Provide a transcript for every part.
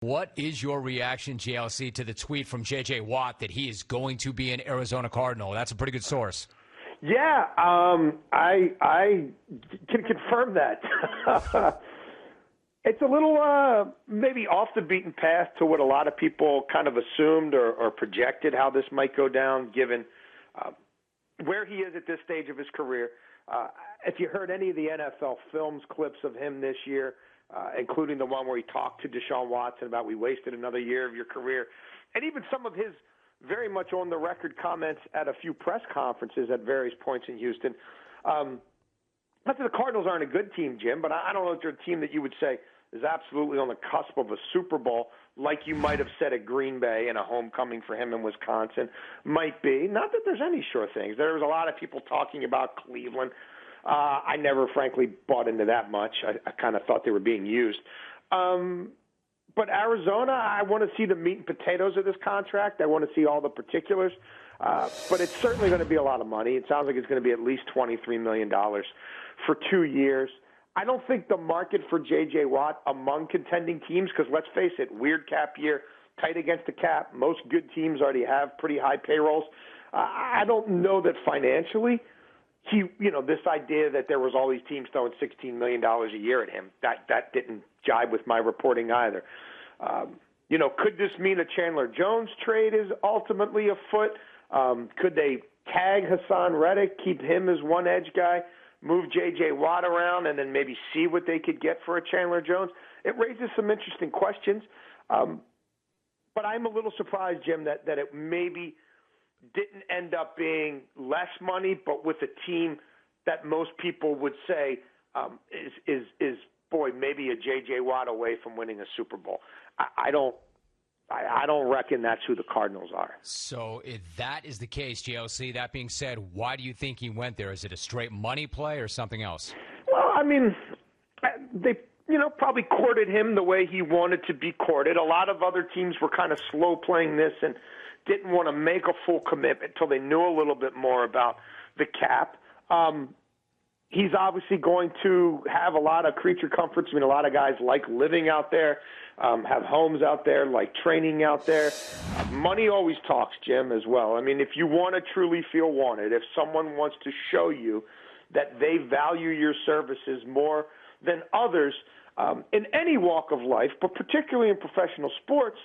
What is your reaction, JLC, to the tweet from J.Watt that he is going to be an Arizona Cardinal? That's a pretty good source. Yeah, I can confirm that. It's a little maybe off the beaten path to what a lot of people kind of assumed or projected how this might go down, given where he is at this stage of his career. If you heard any of the NFL films clips of him this year, including the one where he talked to Deshaun Watson about we wasted another year of your career, and even some of his very much on-the-record comments at a few press conferences at various points in Houston. Not that the Cardinals aren't a good team, Jim, but I don't know if they're a team that you would say is absolutely on the cusp of a Super Bowl, like you might have said at Green Bay in a homecoming for him in Wisconsin. Might be. Not that there's any sure things. There was a lot of people talking about Cleveland. I never, frankly, bought into that much. I kind of thought they were being used. But Arizona, I want to see the meat and potatoes of this contract. I want to see all the particulars. But it's certainly going to be a lot of money. It sounds like it's going to be at least $23 million for 2 years. I don't think the market for J.J. Watt among contending teams, because let's face it, weird cap year, tight against the cap. Most good teams already have pretty high payrolls. I don't know that financially this idea that there was all these teams throwing $16 million a year at him, that didn't jibe with my reporting either. Could this mean a Chandler Jones trade is ultimately afoot? Could they tag Hassan Reddick, keep him as one edge guy, move J.J. Watt around, and then maybe see what they could get for a Chandler Jones? It raises some interesting questions. But I'm a little surprised, Jim, that it maybe didn't end up being less money, but with a team that most people would say is maybe a J.J. Watt away from winning a Super Bowl. I don't reckon that's who the Cardinals are. So if that is the case, JLC, that being said, why do you think he went there? Is it a straight money play or something else? Well, I mean, they probably courted him the way he wanted to be courted. A lot of other teams were kind of slow playing this and didn't want to make a full commitment until they knew a little bit more about the cap. He's obviously going to have a lot of creature comforts. I mean, a lot of guys like living out there, have homes out there, like training out there. Money always talks, Jim, as well. I mean, if you want to truly feel wanted, if someone wants to show you that they value your services more than others in any walk of life, but particularly in professional sports,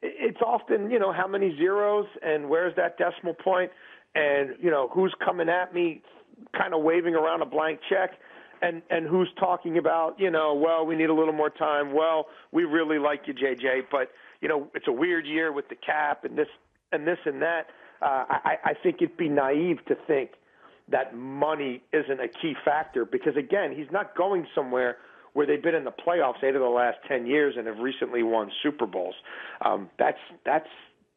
it's often, how many zeros and where's that decimal point and, who's coming at me kind of waving around a blank check and who's talking about, well, we need a little more time. Well, we really like you, JJ, but, it's a weird year with the cap and this and that. I think it'd be naive to think that money isn't a key factor because, again, he's not going somewhere where they've been in the playoffs 8 of the last 10 years and have recently won Super Bowls. That's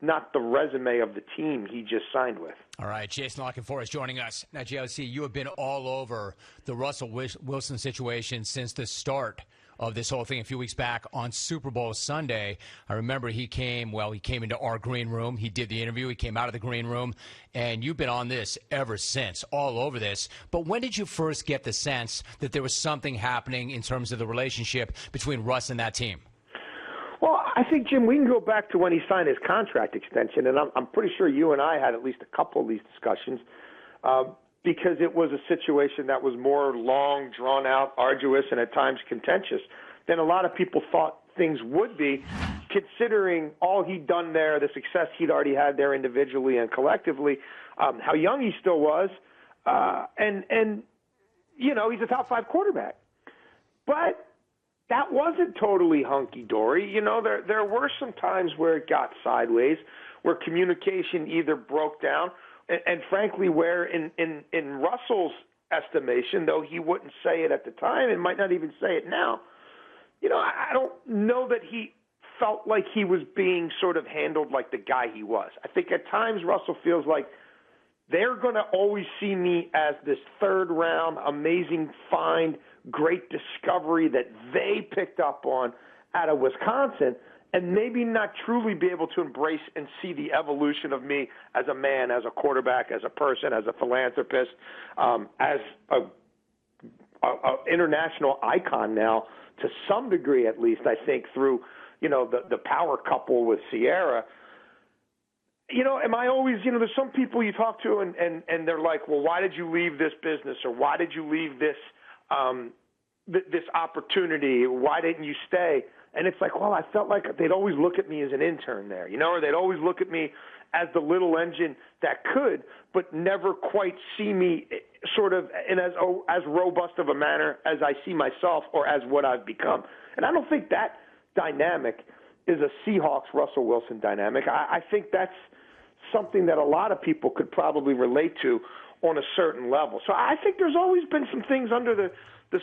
not the resume of the team he just signed with. All right, Jason Lockenfor is joining us. Now, JLC, you have been all over the Russell Wilson situation since the start of this whole thing a few weeks back on Super Bowl Sunday. I remember he came into our green room. He did the interview. He came out of the green room. And you've been on this ever since, all over this. But when did you first get the sense that there was something happening in terms of the relationship between Russ and that team? Well, I think, Jim, we can go back to when he signed his contract extension. And I'm pretty sure you and I had at least a couple of these discussions because it was a situation that was more long, drawn-out, arduous, and at times contentious than a lot of people thought things would be, considering all he'd done there, the success he'd already had there individually and collectively, how young he still was, and he's a top-5 quarterback. But that wasn't totally hunky-dory. There were some times where it got sideways, where communication either broke down, and frankly, where in Russell's estimation, though he wouldn't say it at the time and might not even say it now, I don't know that he felt like he was being sort of handled like the guy he was. I think at times Russell feels like they're going to always see me as this third-round, amazing find, great discovery that they picked up on out of Wisconsin, and maybe not truly be able to embrace and see the evolution of me as a man, as a quarterback, as a person, as a philanthropist, as a international icon now, to some degree at least, I think, through the power couple with Sierra. Am I always, there's some people you talk to and they're like, well, why did you leave this business, or why did you leave this this opportunity? Why didn't you stay? And it's like, well, I felt like they'd always look at me as an intern there, or they'd always look at me as the little engine that could, but never quite see me sort of in as robust of a manner as I see myself or as what I've become. And I don't think that dynamic is a Seahawks-Russell Wilson dynamic. I think that's something that a lot of people could probably relate to on a certain level. So I think there's always been some things under the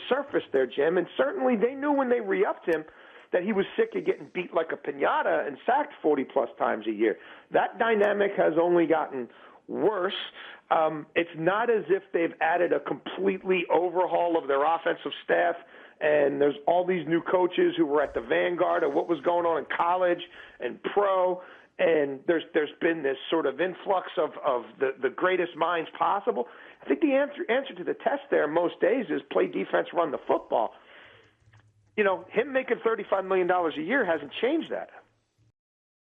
surface there, Jim, and certainly they knew when they re-upped him that he was sick of getting beat like a piñata and sacked 40-plus times a year. That dynamic has only gotten worse. It's not as if they've added a completely overhaul of their offensive staff, and there's all these new coaches who were at the vanguard of what was going on in college and pro, and there's been this sort of influx of the greatest minds possible. I think the answer to the test there most days is play defense, run the football. Him making $35 million a year hasn't changed that.